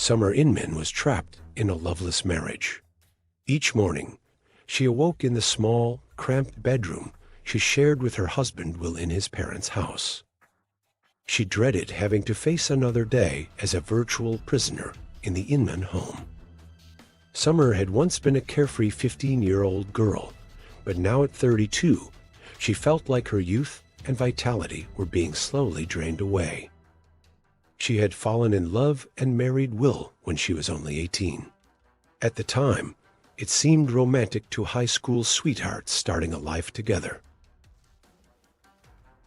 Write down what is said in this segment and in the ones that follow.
Summer Inman was trapped in a loveless marriage. Each morning, she awoke in the small, cramped bedroom she shared with her husband Will in his parents' house. She dreaded having to face another day as a virtual prisoner in the Inman home. Summer had once been a carefree 15-year-old girl, but now at 32, she felt like her youth and vitality were being slowly drained away. She had fallen in love and married Will when she was only 18. At the time, it seemed romantic to high school sweethearts starting a life together.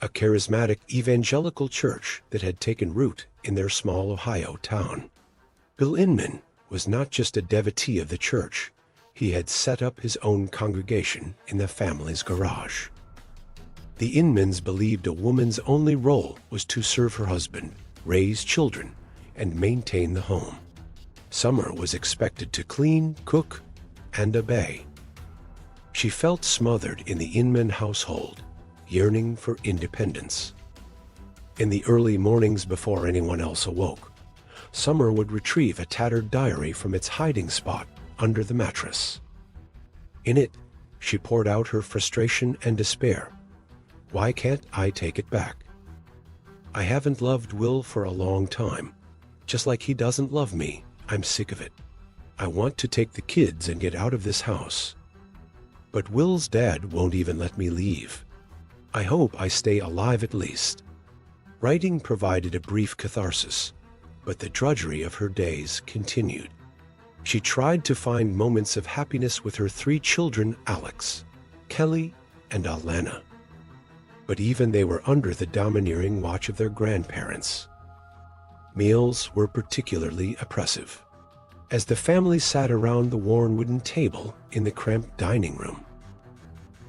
A charismatic evangelical church that had taken root in their small Ohio town. Bill Inman was not just a devotee of the church, he had set up his own congregation in the family's garage. The Inmans believed a woman's only role was to serve her husband, raise children, and maintain the home. Summer was expected to clean, cook, and obey. She felt smothered in the Inman household, yearning for independence. In the early mornings before anyone else awoke, Summer would retrieve a tattered diary from its hiding spot under the mattress. In it, she poured out her frustration and despair. Why can't I take it back? I haven't loved Will for a long time. Just like he doesn't love me, I'm sick of it. I want to take the kids and get out of this house. But Will's dad won't even let me leave. I hope I stay alive at least. Writing provided a brief catharsis, but the drudgery of her days continued. She tried to find moments of happiness with her 3 children, Alex, Kelly, and Alana. But even they were under the domineering watch of their grandparents. Meals were particularly oppressive, as the family sat around the worn wooden table in the cramped dining room.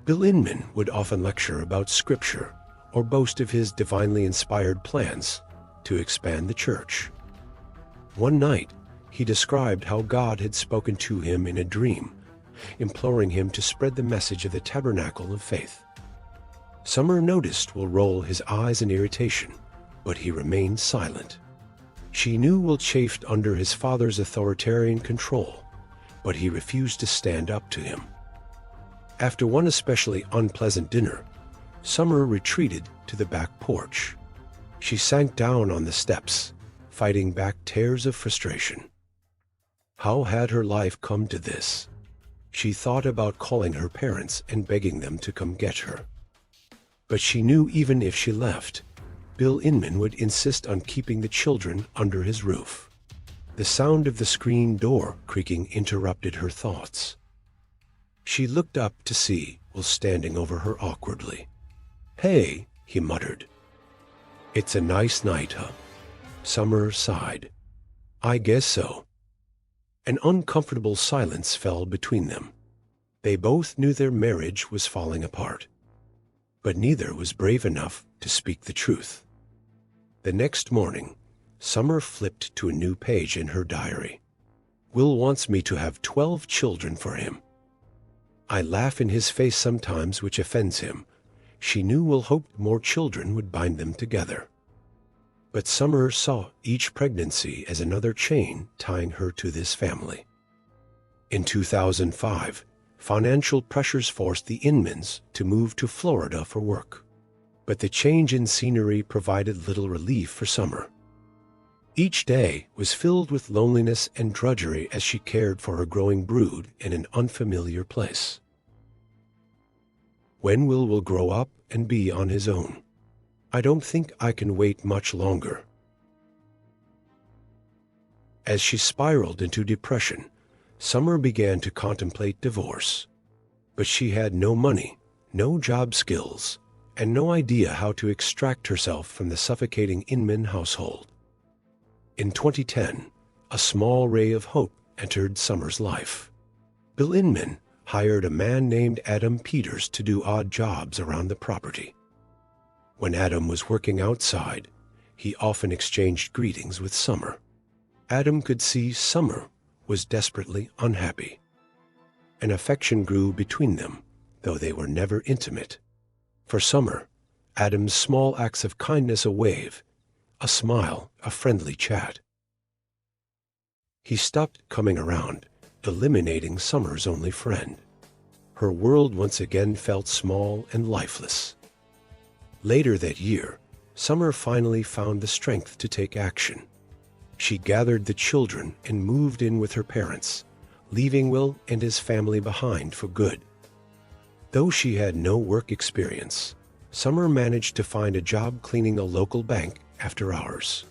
Bill Inman would often lecture about Scripture or boast of his divinely inspired plans to expand the church. One night, he described how God had spoken to him in a dream, imploring him to spread the message of the tabernacle of faith. Summer noticed Will roll his eyes in irritation, but he remained silent. She knew Will chafed under his father's authoritarian control, but he refused to stand up to him. After one especially unpleasant dinner, Summer retreated to the back porch. She sank down on the steps, fighting back tears of frustration. How had her life come to this? She thought about calling her parents and begging them to come get her. But she knew even if she left, Bill Inman would insist on keeping the children under his roof. The sound of the screen door creaking interrupted her thoughts. She looked up to see Will standing over her awkwardly. "Hey," he muttered. "It's a nice night, huh?" Summer sighed. "I guess so." An uncomfortable silence fell between them. They both knew their marriage was falling apart, but neither was brave enough to speak the truth. The next morning, Summer flipped to a new page in her diary. "Will wants me to have 12 children for him. I laugh in his face sometimes, which offends him." She knew Will hoped more children would bind them together. But Summer saw each pregnancy as another chain tying her to this family. In 2005, financial pressures forced the Inmans to move to Florida for work. But the change in scenery provided little relief for Summer. Each day was filled with loneliness and drudgery as she cared for her growing brood in an unfamiliar place. When Will grow up and be on his own? I don't think I can wait much longer. As she spiraled into depression, Summer began to contemplate divorce. But she had no money, no job skills, and no idea how to extract herself from the suffocating Inman household. In 2010, a small ray of hope entered Summer's life. Bill Inman hired a man named Adam Peters to do odd jobs around the property. When Adam was working outside, he often exchanged greetings with Summer. Adam could see Summer was desperately unhappy. An affection grew between them, though they were never intimate. For Summer, Adam's small acts of kindness, a wave, a smile, a friendly chat, He stopped coming around, eliminating Summer's only friend. Her world once again felt small and lifeless. Later that year, Summer finally found the strength to take action. She gathered the children and moved in with her parents, leaving Will and his family behind for good. Though she had no work experience, Summer managed to find a job cleaning a local bank after hours.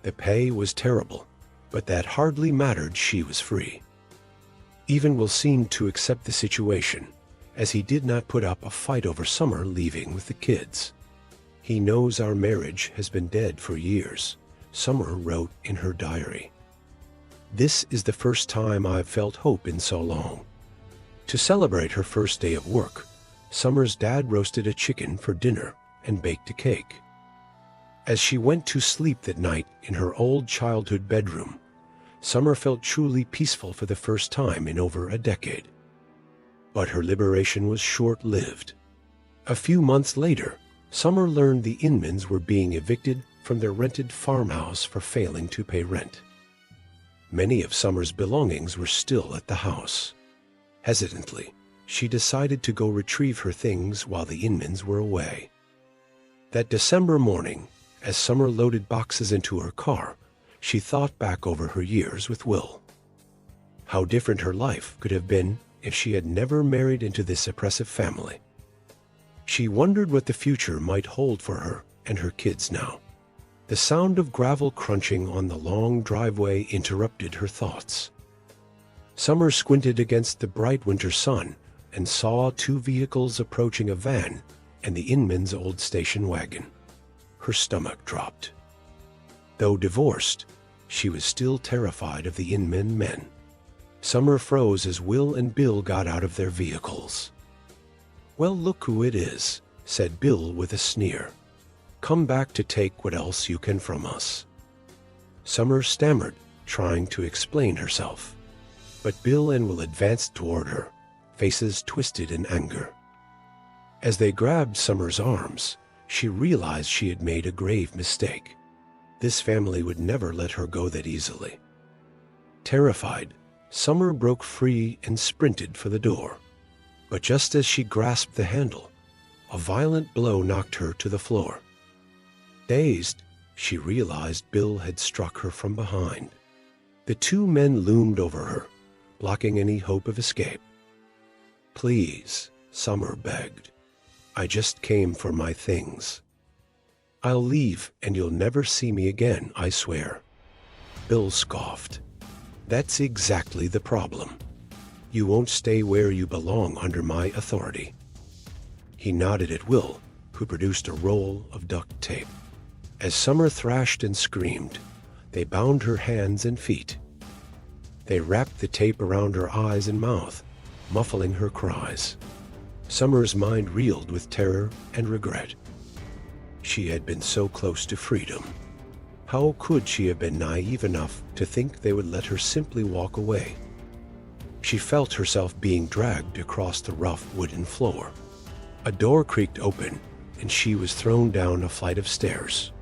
The pay was terrible, but that hardly mattered. She was free. Even Will seemed to accept the situation, as he did not put up a fight over Summer leaving with the kids. "He knows our marriage has been dead for years," Summer wrote in her diary. "This is the first time I've felt hope in so long." To celebrate her first day of work, Summer's dad roasted a chicken for dinner and baked a cake. As she went to sleep that night in her old childhood bedroom, Summer felt truly peaceful for the first time in over a decade. But her liberation was short-lived. A few months later, Summer learned the Inmans were being evicted from their rented farmhouse for failing to pay rent. Many of Summer's belongings were still at the house. Hesitantly, she decided to go retrieve her things while the Inmans were away. That December morning, as Summer loaded boxes into her car, she thought back over her years with Will. How different her life could have been if she had never married into this oppressive family. She wondered what the future might hold for her and her kids now. The sound of gravel crunching on the long driveway interrupted her thoughts. Summer squinted against the bright winter sun and saw two vehicles approaching a van and the Inman's old station wagon. Her stomach dropped. Though divorced, she was still terrified of the Inman men. Summer froze as Will and Bill got out of their vehicles. "Well, look who it is," said Bill with a sneer. "Come back to take what else you can from us." Summer stammered, trying to explain herself. But Bill and Will advanced toward her, faces twisted in anger. As they grabbed Summer's arms, she realized she had made a grave mistake. This family would never let her go that easily. Terrified, Summer broke free and sprinted for the door. But just as she grasped the handle, a violent blow knocked her to the floor. Dazed, she realized Bill had struck her from behind. The two men loomed over her, blocking any hope of escape. "Please," Summer begged. "I just came for my things. I'll leave and you'll never see me again, I swear." Bill scoffed. "That's exactly the problem. You won't stay where you belong under my authority." He nodded at Will, who produced a roll of duct tape. As Summer thrashed and screamed, they bound her hands and feet. They wrapped the tape around her eyes and mouth, muffling her cries. Summer's mind reeled with terror and regret. She had been so close to freedom. How could she have been naive enough to think they would let her simply walk away? She felt herself being dragged across the rough wooden floor. A door creaked open, and she was thrown down a flight of stairs.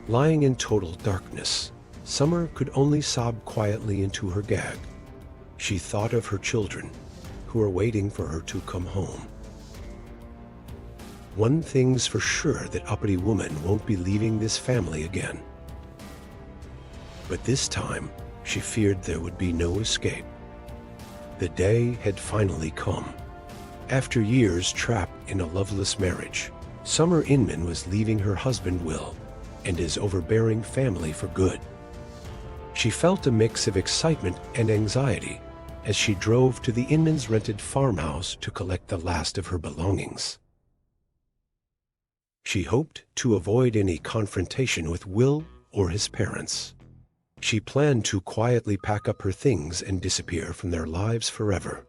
Lying in total darkness, Summer could only sob quietly into her gag. She thought of her children, who were waiting for her to come home. One thing's for sure, that uppity woman won't be leaving this family again. But this time, she feared there would be no escape. The day had finally come. After years trapped in a loveless marriage, Summer Inman was leaving her husband Will and his overbearing family for good. She felt a mix of excitement and anxiety as she drove to the Inman's rented farmhouse to collect the last of her belongings. She hoped to avoid any confrontation with Will or his parents. She planned to quietly pack up her things and disappear from their lives forever.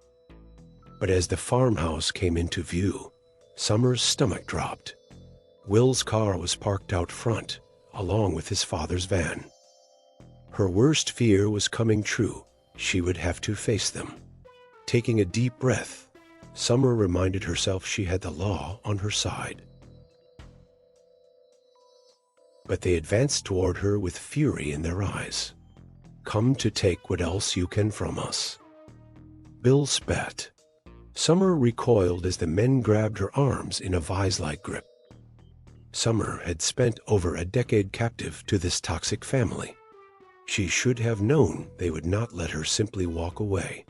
But as the farmhouse came into view, Summer's stomach dropped. Will's car was parked out front, along with his father's van. Her worst fear was coming true. She would have to face them. Taking a deep breath, Summer reminded herself she had the law on her side. But they advanced toward her with fury in their eyes. come to take what else you can from us." Bill spat. Summer recoiled as the men grabbed her arms in a vise-like grip. Summer had spent over a decade captive to this toxic family. She should have known they would not let her simply walk away.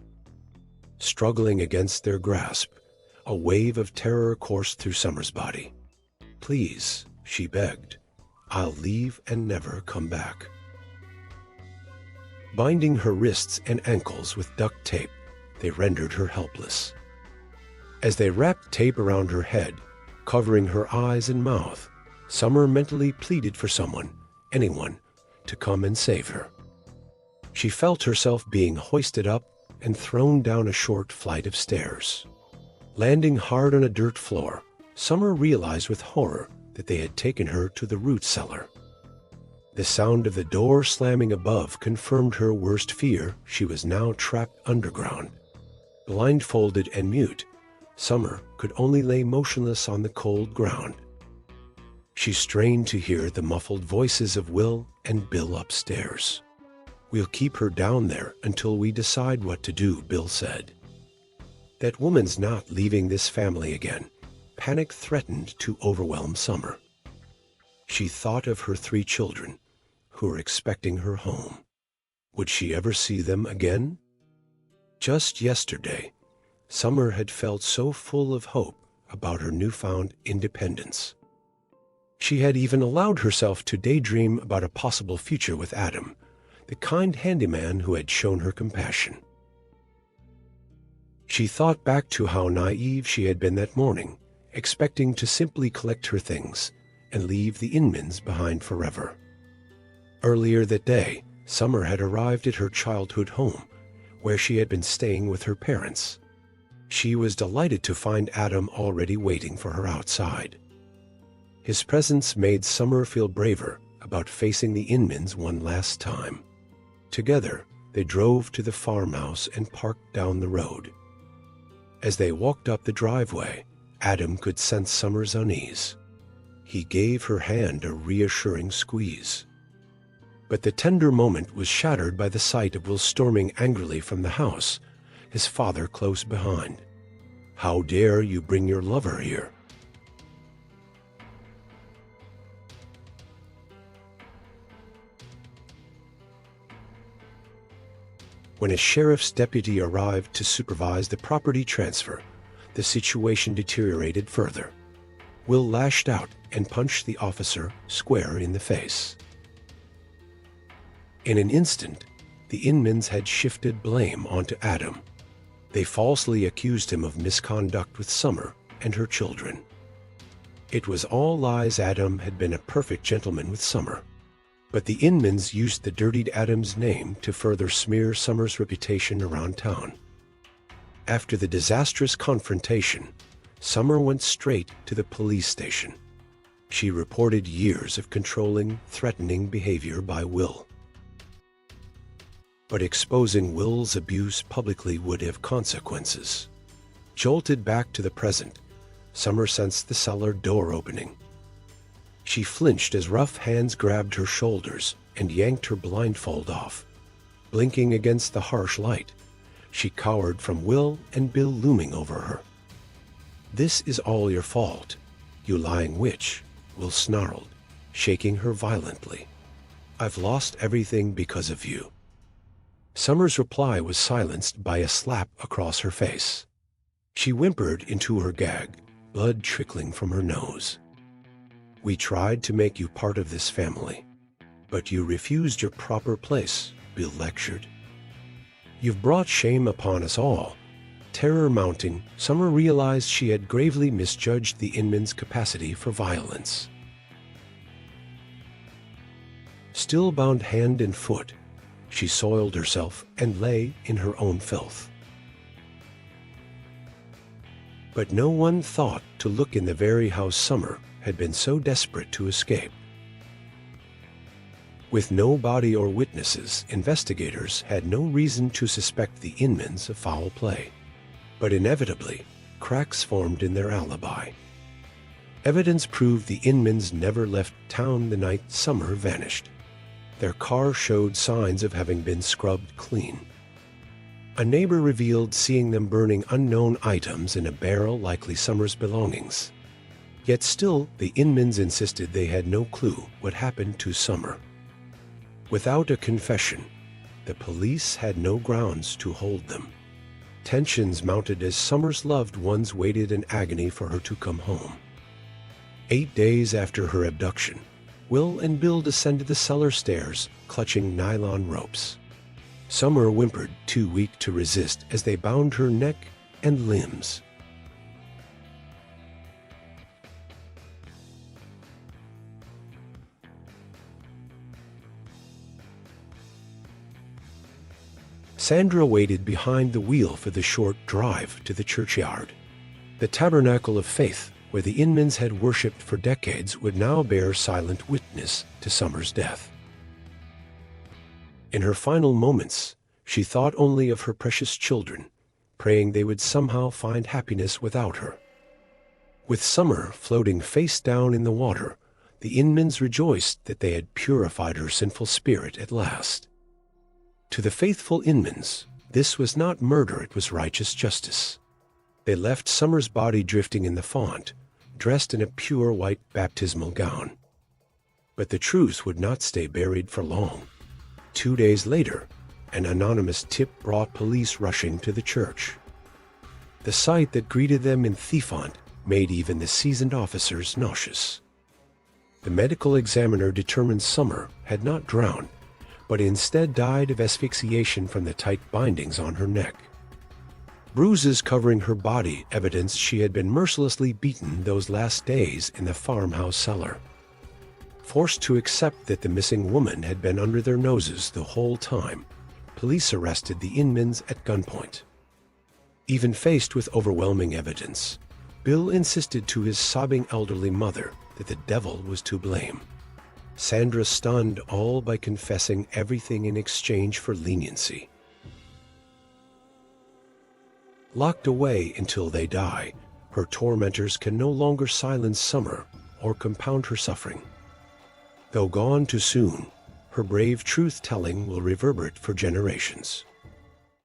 Struggling against their grasp, a wave of terror coursed through Summer's body. "Please," she begged, "I'll leave and never come back." Binding her wrists and ankles with duct tape, they rendered her helpless. As they wrapped tape around her head, covering her eyes and mouth, Summer mentally pleaded for someone, anyone, to come and save her. She felt herself being hoisted up and thrown down a short flight of stairs. Landing hard on a dirt floor, Summer realized with horror that they had taken her to the root cellar. The sound of the door slamming above confirmed her worst fear. She was now trapped underground. Blindfolded and mute, Summer could only lay motionless on the cold ground. She strained to hear the muffled voices of Will and Bill upstairs. "We'll keep her down there until we decide what to do," Bill said. "That woman's not leaving this family again." Panic threatened to overwhelm Summer. She thought of her 3 children, who were expecting her home. Would she ever see them again? Just yesterday, Summer had felt so full of hope about her newfound independence. She had even allowed herself to daydream about a possible future with Adam, the kind handyman who had shown her compassion. She thought back to how naive she had been that morning, expecting to simply collect her things and leave the Inmans behind forever. Earlier that day, Summer had arrived at her childhood home, where she had been staying with her parents. She was delighted to find Adam already waiting for her outside. His presence made Summer feel braver about facing the Inmans one last time. Together, they drove to the farmhouse and parked down the road. As they walked up the driveway, Adam could sense Summer's unease. He gave her hand a reassuring squeeze. But the tender moment was shattered by the sight of Will storming angrily from the house, his father close behind. "How dare you bring your lover here?" When a sheriff's deputy arrived to supervise the property transfer, the situation deteriorated further. Will lashed out and punched the officer square in the face. In an instant, the Inmans had shifted blame onto Adam. They falsely accused him of misconduct with Summer and her children. It was all lies. Adam had been a perfect gentleman with Summer. But the Inmans used the dirtied Adam's name to further smear Summer's reputation around town. After the disastrous confrontation, Summer went straight to the police station. She reported years of controlling, threatening behavior by Will. But exposing Will's abuse publicly would have consequences. Jolted back to the present, Summer sensed the cellar door opening. She flinched as rough hands grabbed her shoulders and yanked her blindfold off. Blinking against the harsh light, she cowered from Will and Bill looming over her. "This is all your fault, you lying witch," Will snarled, shaking her violently. "I've lost everything because of you." Summer's reply was silenced by a slap across her face. She whimpered into her gag, blood trickling from her nose. "We tried to make you part of this family, but you refused your proper place," Bill lectured. "You've brought shame upon us all." Terror mounting, Summer realized she had gravely misjudged the Inman's capacity for violence. Still bound hand and foot, she soiled herself and lay in her own filth. But no one thought to look in the very house Summer had been so desperate to escape. With no body or witnesses, investigators had no reason to suspect the Inmans of foul play. But inevitably, cracks formed in their alibi. Evidence proved the Inmans never left town the night Summer vanished. Their car showed signs of having been scrubbed clean. A neighbor revealed seeing them burning unknown items in a barrel, likely Summer's belongings. Yet still, the Inmans insisted they had no clue what happened to Summer. Without a confession, the police had no grounds to hold them. Tensions mounted as Summer's loved ones waited in agony for her to come home. 8 days after her abduction, Will and Bill descended the cellar stairs, clutching nylon ropes. Summer whimpered, too weak to resist, as they bound her neck and limbs. Sandra waited behind the wheel for the short drive to the churchyard. The tabernacle of faith, where the Inmans had worshipped for decades, would now bear silent witness to Summer's death. In her final moments, she thought only of her precious children, praying they would somehow find happiness without her. With Summer floating face down in the water, the Inmans rejoiced that they had purified her sinful spirit at last. To the faithful Inmans, this was not murder, it was righteous justice. They left Summer's body drifting in the font, dressed in a pure white baptismal gown. But the truth would not stay buried for long. 2 days later, an anonymous tip brought police rushing to the church. The sight that greeted them in Thiefont made even the seasoned officers nauseous. The medical examiner determined Summer had not drowned, but instead died of asphyxiation from the tight bindings on her neck. Bruises covering her body evidenced she had been mercilessly beaten those last days in the farmhouse cellar. Forced to accept that the missing woman had been under their noses the whole time, police arrested the Inmans at gunpoint. Even faced with overwhelming evidence, Bill insisted to his sobbing elderly mother that the devil was to blame. Sandra stunned, all by confessing everything in exchange for leniency. Locked away until they die, her tormentors can no longer silence Summer or compound her suffering. Though gone too soon, her brave truth-telling will reverberate for generations.